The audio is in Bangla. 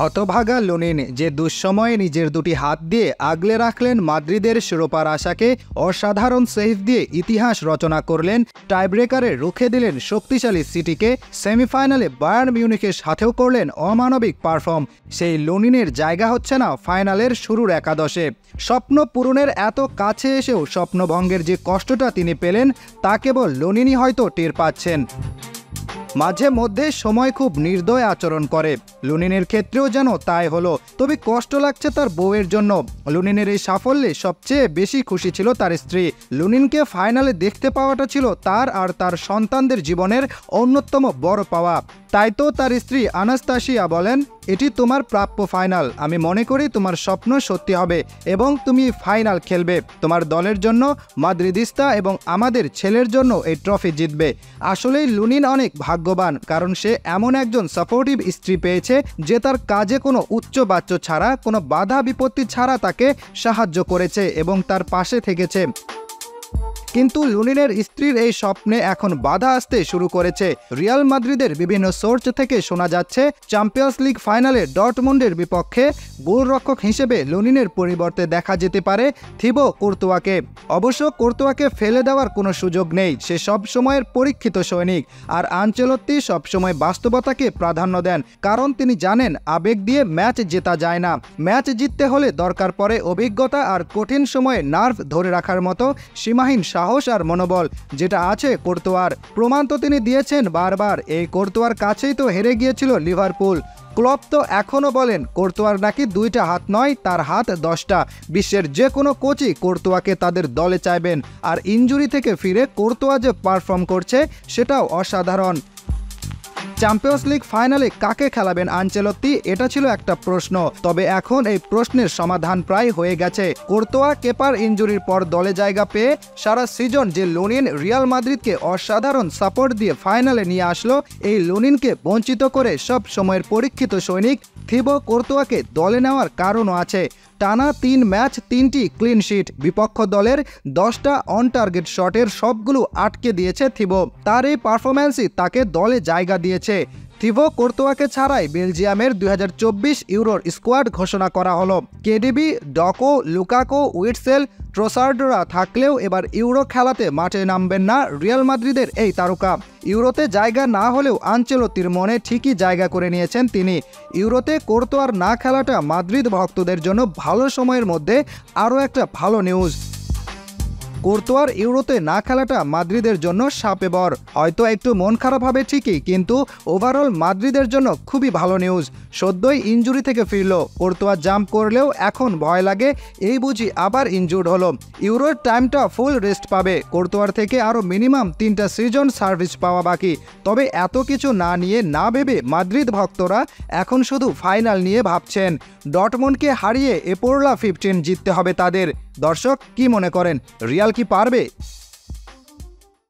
হতভাগা লুনিন যে দুঃসময়ে নিজের দুটি হাত দিয়ে আগলে রাখলেন মাদ্রিদের শিরোপার আশাকে, অসাধারণ সেভ দিয়ে ইতিহাস রচনা করলেন, টাইব্রেকারে রুখে দিলেন শক্তিশালী সিটিকে, সেমিফাইনালে বায়ার্ন মিউনিখের সাথেও করলেন অমানবিক পারফর্ম। সেই লুনিনের জায়গা হচ্ছে না ফাইনালের শুরুর একাদশে। স্বপ্ন পূরণের এত কাছে এসেও স্বপ্নভঙ্গের যে কষ্টটা তিনি পেলেন তা কেবল লুনিনই হয়তো টের পাচ্ছেন। মাঝে মধ্যে সময় খুব নির্দয় আচরণ করে, লুনিনের ক্ষেত্রেও যেন তাই হলো। তবে কষ্ট লাগছে তার বউয়ের জন্য। লুনিনের এই সাফল্যে সবচেয়ে বেশি খুশি ছিল তার স্ত্রী। লুনিনকে ফাইনালে দেখতে পাওয়াটা ছিল তার আর তার সন্তানদের জীবনের অন্যতম বড় পাওয়া। তাই তো তার স্ত্রী আনাস্তাসিয়া বলেন, এটি তোমার প্রাপ্য ফাইনাল। আমি মনে করি তোমার স্বপ্ন সত্যি হবে এবং তুমি ফাইনাল খেলবে। তোমার দলের জন্য, মাদ্রিদিস্তা এবং আমাদের ছেলের জন্য এই ট্রফি জিতবে। আসলেই লুনিন অনেক ভাগ্যবান, কারণ সে এমন একজন সাপোর্টিভ স্ত্রী পেয়েছে যে তার কাজে কোনো উচ্চবাচ্য ছাড়া, কোনো বাধা বিপত্তি ছাড়া তাকে সাহায্য করেছে এবং তার পাশে থেকেছে। কিন্তু লুনিনের স্ত্রীর এই স্বপ্নে এখন বাধা আসতে শুরু করেছে। রিয়াল মাদ্রিদের বিভিন্ন সোর্স থেকে শোনা যাচ্ছে চ্যাম্পিয়ন্স লিগ ফাইনালে ডর্টমুন্ডের বিপক্ষে গোলরক্ষক হিসেবে লুনিনের পরিবর্তে দেখা যেতে পারে থিবো কুর্তোয়াকে। অবশ্য কুর্তোয়াকে ফেলে দেওয়ার কোনো সুযোগ নেই, সে সব সময়ের পরীক্ষিত সৈনিক। আর আনচেলত্তি সবসময় বাস্তবতাকে প্রাধান্য দেন, কারণ তিনি জানেন আবেগ দিয়ে ম্যাচ জেতা যায় না। ম্যাচ জিততে হলে দরকার পড়ে অভিজ্ঞতা আর কঠিন সময়ে নার্ভ ধরে রাখার মতো সীমাহীন সাহস আর মনোবল, যেটা আছে কোর্তোয়ার। প্রমাণ তো তিনি দিয়েছেন বারবার। এই কোর্তোয়ার কাছেই তো হেরে গিয়েছিল লিভারপুল। ক্লপ তো এখনও বলেন কোর্তোয়ার নাকি দুইটা হাত নয়, তার হাত 10টা। বিশ্বের যে কোনো কোচই কোর্তোয়াকে তাদের দলে চাইবেন। আর ইনজুরি থেকে ফিরে কোর্তোয়া যে পারফর্ম করছে সেটাও অসাধারণ। চ্যাম্পিয়ন্স লিগ ফাইনালে কাকে খেলাবেন আনচেলত্তি, এটা ছিল একটা প্রশ্ন। তবে এখন এই প্রশ্নের সমাধান প্রায় হয়ে গেছে। কোর্তোয়া কেপার ইনজুরির পর দলে জায়গা পেয়ে সারা সিজন যে লুনিন রিয়াল মাদ্রিদকে অসাধারণ সাপোর্ট দিয়ে ফাইনালে নিয়ে আসলো, এই লুনিনকে বঞ্চিত করে সব সময়ের পরীক্ষিত সৈনিক থিবো কোর্তোয়াকে দলে নেওয়ার কারণও আছে। টানা 3 ম্যাচ 3টি ক্লিন শিট, বিপক্ষ দলের 10টা অন টার্গেট শটের সবগুলো আটকে দিয়েছে থিবো। তার এই পারফরম্যান্সই তাকে দলে জায়গা দিয়েছে। থিবো কোর্তোয়াকে ছাড়াই বেলজিয়ামের 2024 ইউরোর স্কোয়াড ঘোষণা করা হলো। কেডিবি, ডকো, লুকাকো, উইটসেল, ট্রোসার্ডরা থাকলেও এবার ইউরো খেলাতে মাঠে নামবেন না রিয়াল মাদ্রিদের এই তারকা। ইউরোতে জায়গা না হলেও আনচেলত্তির মনে ঠিকই জায়গা করে নিয়েছেন তিনি। ইউরোতে কোর্তোয়ার না খেলাটা মাদ্রিদ ভক্তদের জন্য ভালো সময়ের মধ্যে আরও একটা ভালো নিউজ। কোর্তোয়ার ইউরোতে না খেলাটা মাদ্রিদের জন্য শাপে বর। হয়তো একটু মন খারাপ হবে ঠিকই, কিন্তু ওভারঅল মাদ্রিদের জন্য খুবই ভালো নিউজ। সদ্যই ইনজুরি থেকে ফিরল কোর্তোয়া। জাম্প করলেও এখন ভয় লাগে এই বুঝি আবার ইনজুর্ড হলো। ইউরোর টাইমটা ফুল রেস্ট পাবে। কোর্তোয়ার থেকে আরও মিনিমাম 3টা সিজন সার্ভিস পাওয়া বাকি। তবে এত কিছু না নিয়ে, না ভেবে মাদ্রিদ ভক্তরা এখন শুধু ফাইনাল নিয়ে ভাবছেন। ডর্টমুন্ডকে হারিয়ে এপোরলা 15 জিততে হবে তাদের। দর্শক কি মনে করেন, রিয়াল কি পারবে?